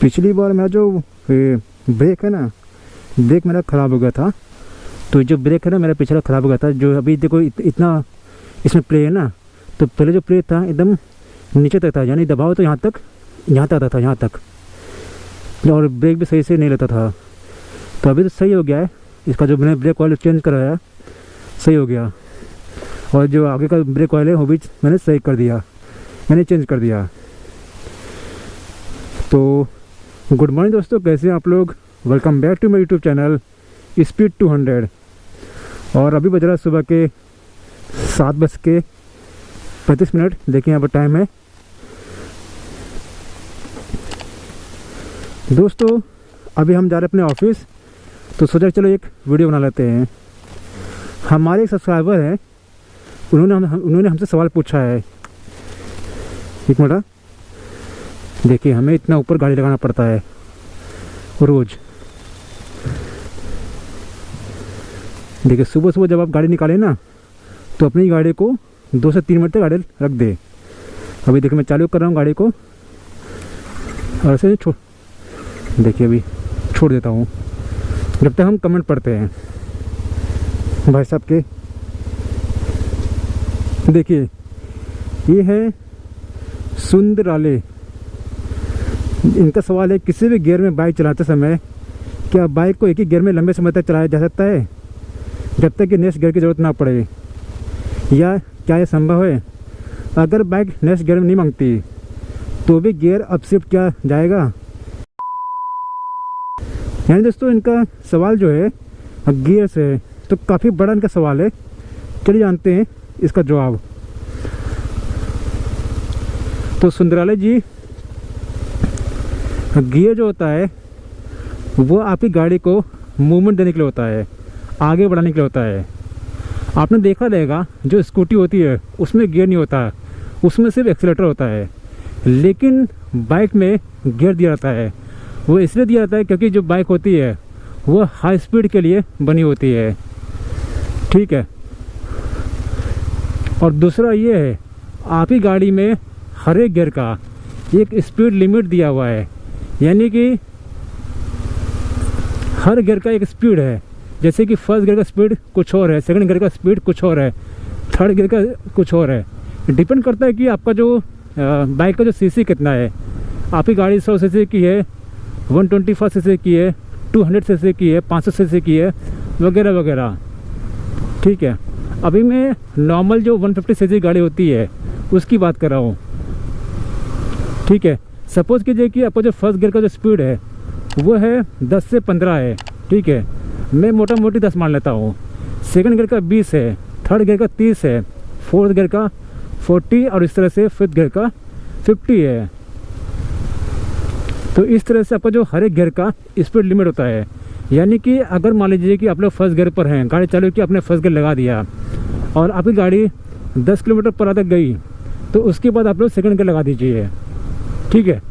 पिछली बार मेरा जो ब्रेक है ना, ब्रेक मेरा ख़राब हो गया था। तो जो ब्रेक है ना मेरा पिछला ख़राब हो गया था। जो अभी देखो इतना इसमें प्ले है ना, तो पहले जो प्ले था एकदम नीचे तक था, यानी दबाव तो यहाँ तक आता था, यहाँ तक, और ब्रेक भी सही से नहीं लेता था। तो अभी तो सही हो गया है। इसका जो मैंने ब्रेक ऑयल चेंज कराया सही हो गया, और जो आगे का ब्रेक ऑयल है वो भी मैंने सही कर दिया, मैंने चेंज कर दिया। तो गुड मॉर्निंग दोस्तों, कैसे हैं आप लोग? Welcome back to my YouTube channel speed 200। और अभी बज रहा सुबह के 7:35। देखिए यहाँ पर टाइम है दोस्तों। अभी हम जा रहे हैं अपने ऑफिस, तो सोचा चलो एक वीडियो बना लेते हैं। हमारे एक सब्सक्राइबर हैं, उन्होंने हमसे सवाल पूछा है। एक मिनट, देखिए हमें इतना ऊपर गाड़ी लगाना पड़ता है रोज़। देखिए सुबह सुबह जब आप गाड़ी निकालें ना, तो अपनी गाड़ी को 2 से 3 मिनट तक गाड़ी रख दे। अभी देखिए मैं चालू कर रहा हूँ गाड़ी को, और ऐसे देखिए अभी छोड़ देता हूँ जब तक हम कमेंट पढ़ते हैं भाई साहब के। देखिए ये है सुंदराले, इनका सवाल है किसी भी गियर में बाइक चलाते समय क्या बाइक को एक ही गियर में लंबे समय तक चलाया जा सकता है जब तक कि नेक्स्ट गियर की ज़रूरत ना पड़े, या क्या ये संभव है? अगर बाइक नेक्स्ट गियर में नहीं मांगती तो भी गियर अप शिफ्ट किया जाएगा? यानी दोस्तों इनका सवाल जो है गियर से है, तो काफ़ी बड़ा इनका सवाल है। चलिए जानते हैं इसका जवाब। तो सुंदराले जी, गियर जो होता है वो आपकी गाड़ी को मूवमेंट देने के लिए होता है, आगे बढ़ाने के लिए होता है। आपने देखा रहेगा जो स्कूटी होती है उसमें गियर नहीं होता, उसमें सिर्फ एक्सीलेटर होता है। लेकिन बाइक में गियर दिया जाता है। वो इसलिए दिया जाता है क्योंकि जो बाइक होती है वो हाई स्पीड के लिए बनी होती है, ठीक है। और दूसरा ये है, आपकी गाड़ी में हर एक गियर का एक स्पीड लिमिट दिया हुआ है, यानी कि हर गियर का एक स्पीड है। जैसे कि फर्स्ट गियर का स्पीड कुछ और है, सेकंड गियर का स्पीड कुछ और है, थर्ड गियर का कुछ और है। डिपेंड करता है कि आपका जो बाइक का जो सीसी कितना है। आपकी गाड़ी 100 सीसी की है, 125 सीसी की है, 200 सीसी की है, 500 सीसी की है, वगैरह वगैरह, ठीक है। अभी मैं नॉर्मल जो 150 सीसी गाड़ी होती है उसकी बात कर रहा हूँ, ठीक है। सपोज कीजिए कि आपका जो फर्स्ट गियर का जो स्पीड है वो है 10 से 15 है, ठीक है। मैं मोटा मोटी 10 मान लेता हूँ। सेकंड गियर का 20 है, थर्ड गियर का 30 है, फोर्थ गियर का 40, और इस तरह से फिफ्थ गियर का 50 है। तो इस तरह से आपका जो हर एक गियर का स्पीड लिमिट होता है। यानी कि अगर मान लीजिए कि आप लोग फर्स्ट गियर पर हैं, गाड़ी चालू की, आपने फर्स्ट गियर लगा दिया और आपकी गाड़ी 10 किलोमीटर पर तक गई, तो उसके बाद आप लोग सेकंड गियर लगा दीजिए, ठीक है।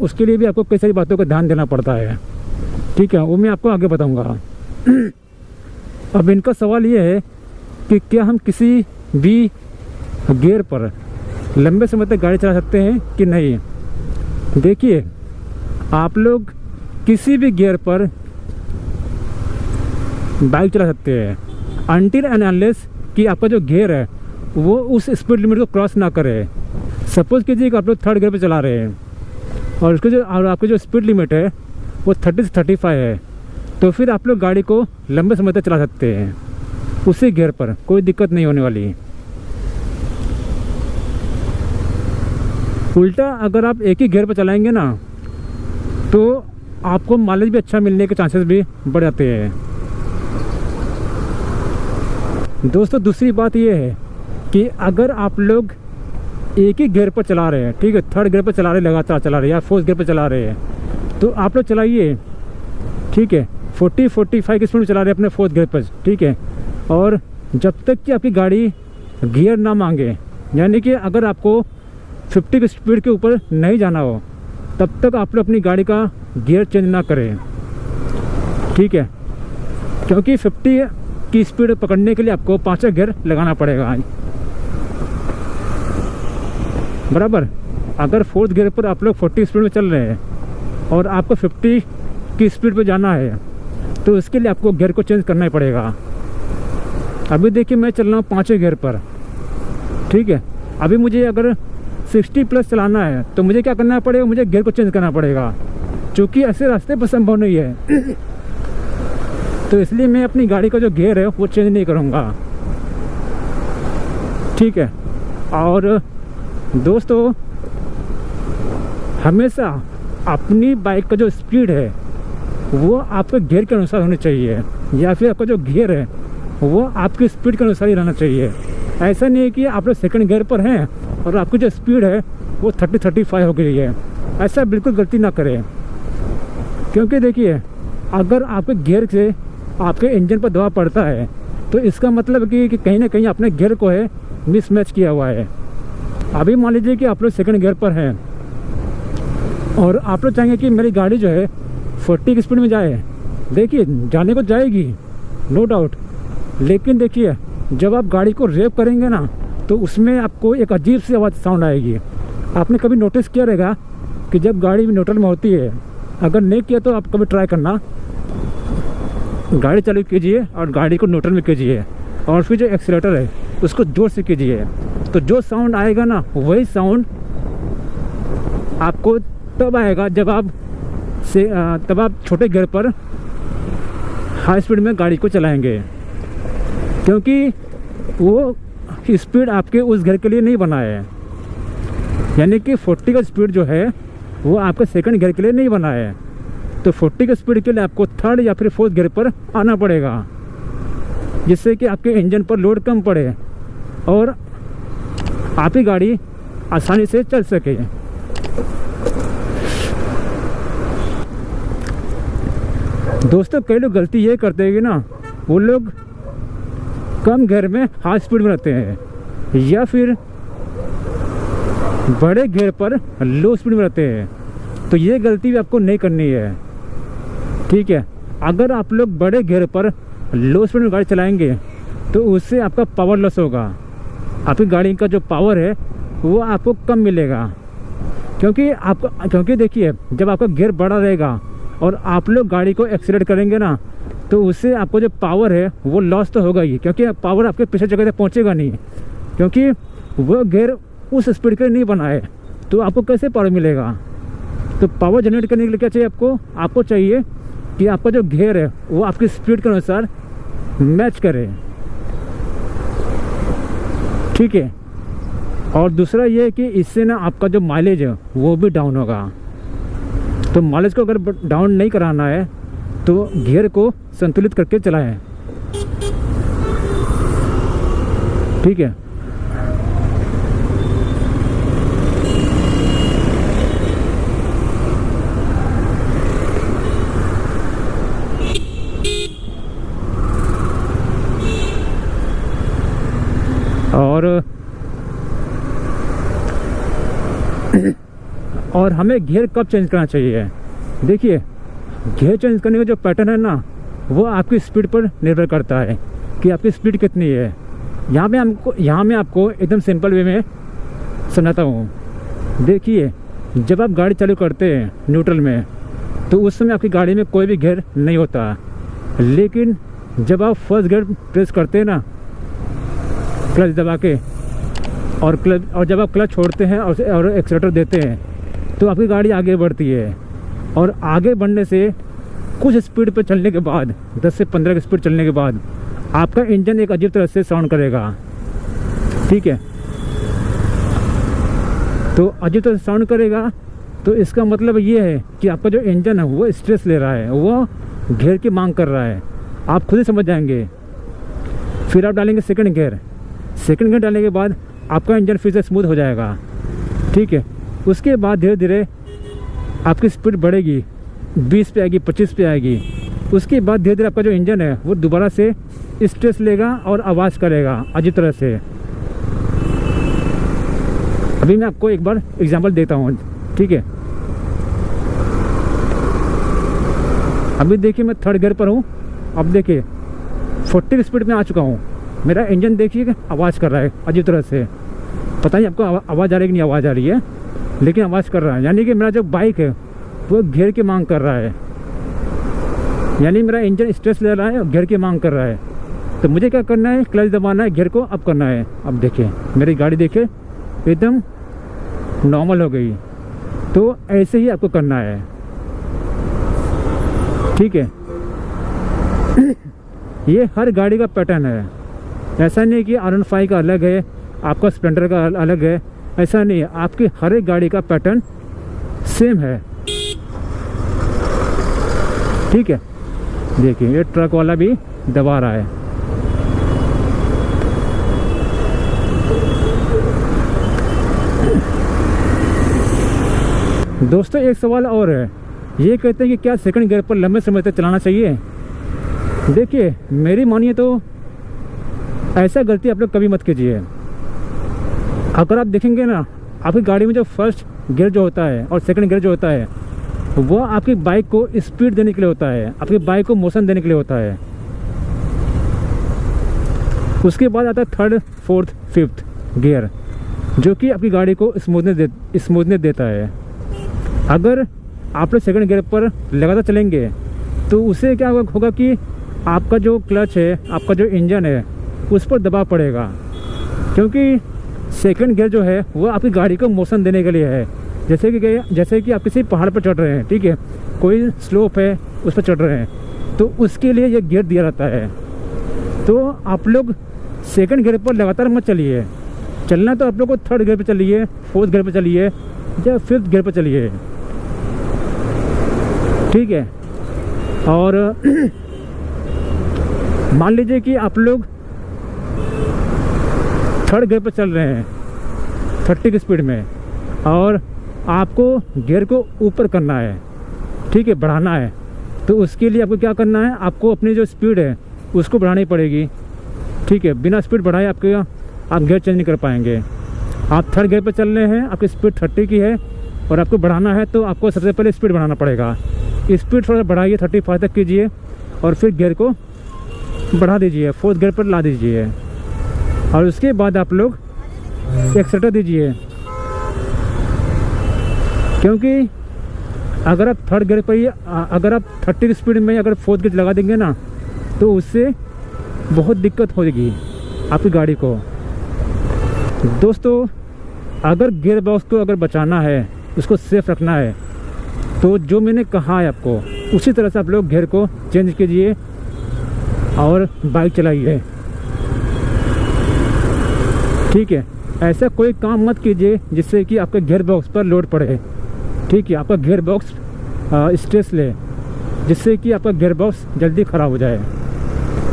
उसके लिए भी आपको कई सारी बातों का ध्यान देना पड़ता है, ठीक है। वो मैं आपको आगे बताऊंगा। अब इनका सवाल ये है कि क्या हम किसी भी गियर पर लंबे समय तक गाड़ी चला सकते हैं कि नहीं। देखिए आप लोग किसी भी गियर पर बाइक चला सकते हैं अनटिल एंड अनलेस कि आपका जो गियर है वो उस स्पीड लिमिट को क्रॉस ना करे। सपोज कीजिए कि आप लोग थर्ड गियर पे चला रहे हैं और आपकी जो स्पीड लिमिट है वो 30 से 35 है, तो फिर आप लोग गाड़ी को लंबे समय तक चला सकते हैं उसी गियर पर, कोई दिक्कत नहीं होने वाली। उल्टा अगर आप एक ही गियर पर चलाएंगे ना, तो आपको माइलेज भी अच्छा मिलने के चांसेस भी बढ़ जाते हैं। दोस्तों दूसरी बात ये है कि अगर आप लोग एक ही गियर पर चला रहे हैं, ठीक है, थर्ड गियर पर चला रहे हैं, लगातार चला रहे हैं, या फोर्थ गियर पर चला रहे हैं, तो आप लोग चलाइए, ठीक है, 40-45 की स्पीड में चला रहे हैं अपने फोर्थ गियर पर, ठीक है। और जब तक कि आपकी गाड़ी गियर ना मांगे, यानी कि अगर आपको 50 की स्पीड के ऊपर नहीं जाना हो, तब तक आप लोग अपनी गाड़ी का गियर चेंज ना करें, ठीक है। क्योंकि 50 की स्पीड पकड़ने के लिए आपको 5 गियर लगाना पड़ेगा, बराबर। अगर फोर्थ गियर पर आप लोग 40 स्पीड में चल रहे हैं और आपको 50 की स्पीड पे जाना है तो उसके लिए आपको गियर को चेंज करना ही पड़ेगा। अभी देखिए मैं चल रहा हूँ 5वें गियर पर, ठीक है। अभी मुझे अगर 60 प्लस चलाना है तो मुझे क्या करना पड़ेगा, मुझे गियर को चेंज करना पड़ेगा, क्योंकि ऐसे रास्ते पर संभव नहीं है। तो इसलिए मैं अपनी गाड़ी का जो गियर है वो चेंज नहीं करूँगा, ठीक है। और दोस्तों हमेशा अपनी बाइक का जो स्पीड है वो आपके गियर के अनुसार होनी चाहिए, या फिर आपका जो गियर है वो आपकी स्पीड के अनुसार ही रहना चाहिए। ऐसा नहीं है कि आप लोग सेकंड गियर पर हैं और आपकी जो स्पीड है वो 30-35 हो गई है, ऐसा बिल्कुल गलती ना करें। क्योंकि देखिए अगर आपके गियर से आपके इंजन पर दबाव पड़ता है तो इसका मतलब कि कहीं ना कहीं आपने गियर को है मिसमैच किया हुआ है। अभी मान लीजिए कि आप लोग सेकंड गियर पर हैं और आप लोग चाहेंगे कि मेरी गाड़ी जो है 40 की स्पीड में जाए, देखिए जाने को जाएगी नो डाउट, लेकिन देखिए जब आप गाड़ी को रेव करेंगे ना तो उसमें आपको एक अजीब सी आवाज़ साउंड आएगी। आपने कभी नोटिस किया रहेगा कि जब गाड़ी न्यूट्रल में होती है, अगर नहीं किया तो आप कभी ट्राई करना, गाड़ी चालू कीजिए और गाड़ी को न्यूट्रल में कीजिए और फिर जो एक्सीलेटर है उसको जोर से कीजिए, तो जो साउंड आएगा ना वही साउंड आपको तब आएगा जब आप छोटे गियर पर हाई स्पीड में गाड़ी को चलाएंगे, क्योंकि वो स्पीड आपके उस गियर के लिए नहीं बना है। यानी कि 40 का स्पीड जो है वो आपके सेकंड गियर के लिए नहीं बना है, तो 40 की स्पीड के लिए आपको थर्ड या फिर फोर्थ गियर पर आना पड़ेगा, जिससे कि आपके इंजन पर लोड कम पड़े और आपकी गाड़ी आसानी से चल सके। दोस्तों कई लोग गलती ये करते हैं कि ना वो लोग कम गियर में हाई स्पीड में रहते हैं या फिर बड़े गियर पर लो स्पीड में रहते हैं, तो ये गलती भी आपको नहीं करनी है, ठीक है। अगर आप लोग बड़े गियर पर लो स्पीड में गाड़ी चलाएंगे तो उससे आपका पावर लॉस होगा, आपकी गाड़ी का जो पावर है वो आपको कम मिलेगा। क्योंकि देखिए जब आपका गियर बड़ा रहेगा और आप लोग गाड़ी को एक्सीलरेट करेंगे ना तो उससे आपको जो पावर है वो लॉस तो होगा ही, क्योंकि पावर आपके पीछे जगह तक पहुँचेगा नहीं, क्योंकि वो गियर उस स्पीड के लिए नहीं बना है, तो आपको कैसे पावर मिलेगा। तो पावर जनरेट करने के लिए क्या चाहिए आपको चाहिए कि आपका जो गियर है वो आपकी स्पीड के अनुसार मैच करे, ठीक है। और दूसरा ये है कि इससे ना आपका जो माइलेज है वो भी डाउन होगा, तो माइलेज को अगर डाउन नहीं कराना है तो गियर को संतुलित करके चलाएं, ठीक है। और हमें गियर कब चेंज करना चाहिए, देखिए गियर चेंज करने का जो पैटर्न है ना वो आपकी स्पीड पर निर्भर करता है कि आपकी स्पीड कितनी है। यहाँ मैं आपको एकदम सिंपल वे में समझाता हूँ। देखिए जब आप गाड़ी चालू करते हैं न्यूट्रल में तो उस समय आपकी गाड़ी में कोई भी गियर नहीं होता, लेकिन जब आप फर्स्ट गियर प्रेस करते हैं ना क्लच दबा के और जब आप क्लच छोड़ते हैं और एक्सीलेटर देते हैं तो आपकी गाड़ी आगे बढ़ती है, और आगे बढ़ने से कुछ स्पीड पे चलने के बाद 10 से 15 की स्पीड चलने के बाद आपका इंजन एक अजीब तरह से साउंड करेगा, ठीक है। तो अजीब तरह से साउंड करेगा तो इसका मतलब ये है कि आपका जो इंजन है वो स्ट्रेस ले रहा है, वो गियर की मांग कर रहा है, आप खुद ही समझ जाएंगे। फिर आप डालेंगे सेकंड गियर डालने के बाद आपका इंजन फिर से स्मूथ हो जाएगा, ठीक है। उसके बाद धीरे धीरे आपकी स्पीड बढ़ेगी, 20 पे आएगी, 25 पे आएगी। उसके बाद धीरे धीरे आपका जो इंजन है वो दोबारा से स्ट्रेस लेगा और आवाज़ करेगा अजीब तरह से। अभी मैं आपको एक बार एग्जांपल देता हूँ, ठीक है। अभी देखिए मैं थर्ड गियर पर हूँ, अब देखिए 40 स्पीड में आ चुका हूँ, मेरा इंजन देखिए आवाज़ कर रहा है अजीब तरह से। पता नहीं आपको आवाज़ आ रही है कि नहीं आवाज़ आ रही है, लेकिन आवाज़ कर रहा है, यानी कि मेरा जो बाइक है वो गियर की मांग कर रहा है, यानी मेरा इंजन स्ट्रेस ले रहा है और गियर की मांग कर रहा है। तो मुझे क्या करना है, क्लच दबाना है, गियर को अप करना है। अब देखिए मेरी गाड़ी देखिए एकदम नॉर्मल हो गई। तो ऐसे ही आपको करना है, ठीक है। ये हर गाड़ी का पैटर्न है, ऐसा नहीं कि R15 का अलग है, आपका स्प्लेंडर का अलग है, ऐसा नहीं है। आपकी हर एक गाड़ी का पैटर्न सेम है, ठीक है। देखिए ये ट्रक वाला भी दबा रहा है। दोस्तों एक सवाल और है, ये कहते हैं कि क्या सेकंड गियर पर लंबे समय तक चलाना चाहिए। देखिए मेरी मानिए तो ऐसा गलती आप लोग कभी मत कीजिए। अगर आप देखेंगे ना, आपकी गाड़ी में जो फर्स्ट गियर जो होता है और सेकंड गियर जो होता है, वो आपकी बाइक को स्पीड देने के लिए होता है, आपकी बाइक को मोशन देने के लिए होता है। उसके बाद आता है थर्ड, फोर्थ, फिफ्थ गियर, जो कि आपकी गाड़ी को स्मूथनेस देता है। अगर आप लोग सेकंड गियर पर लगातार चलेंगे तो उससे क्या होगा कि आपका जो क्लच है, आपका जो इंजन है, उस पर दबाव पड़ेगा, क्योंकि सेकंड गियर जो है वो आपकी गाड़ी को मोशन देने के लिए है। जैसे कि आप किसी पहाड़ पर चढ़ रहे हैं, ठीक है, कोई स्लोप है उस पर चढ़ रहे हैं, तो उसके लिए ये गियर दिया रहता है। तो आप लोग सेकंड गियर पर लगातार मत चलिए, चलना तो आप लोग को थर्ड गियर पर चलिए, फोर्थ गियर पर चलिए या फिफ्थ गियर पर चलिए, ठीक है। और मान लीजिए कि आप लोग थर्ड गियर पर चल रहे हैं 30 की स्पीड में, और आपको गियर को ऊपर करना है, ठीक है, बढ़ाना है। तो उसके लिए आपको क्या करना है, आपको अपनी जो स्पीड है उसको बढ़ानी पड़ेगी, ठीक है। बिना स्पीड बढ़ाए आप गियर चेंज नहीं कर पाएंगे। आप थर्ड गियर पर चल रहे हैं, आपकी स्पीड 30 की है और आपको बढ़ाना है, तो आपको सबसे पहले स्पीड बढ़ाना पड़ेगा। स्पीड थोड़ा बढ़ाइए, 35 तक कीजिए और फिर गियर को बढ़ा दीजिए, फोर्थ गियर पर ला दीजिए, और उसके बाद आप लोग एक्सेलेरेटर दीजिए। क्योंकि अगर आप थर्ड गियर पर ही अगर आप 30 की स्पीड में अगर फोर्थ गियर लगा देंगे ना, तो उससे बहुत दिक्कत होगी आपकी गाड़ी को। दोस्तों अगर गियर बॉक्स को अगर बचाना है, उसको सेफ रखना है, तो जो मैंने कहा है आपको उसी तरह से आप लोग गियर को चेंज कीजिए और बाइक चलाइए, ठीक है। ऐसा कोई काम मत कीजिए जिससे कि आपके गियर बॉक्स पर लोड पड़े, ठीक है, आपका गियर बॉक्स स्ट्रेस ले, जिससे कि आपका गियर बॉक्स जल्दी ख़राब हो जाए।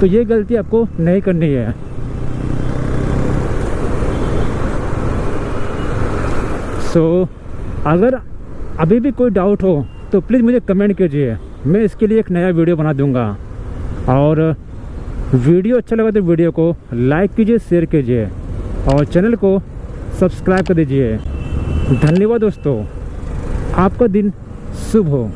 तो ये गलती आपको नहीं करनी है। अगर अभी भी कोई डाउट हो तो प्लीज़ मुझे कमेंट कीजिए, मैं इसके लिए एक नया वीडियो बना दूंगा। और वीडियो अच्छा लगा तो वीडियो को लाइक कीजिए, शेयर कीजिए और चैनल को सब्सक्राइब कर दीजिए। धन्यवाद दोस्तों, आपका दिन शुभ हो।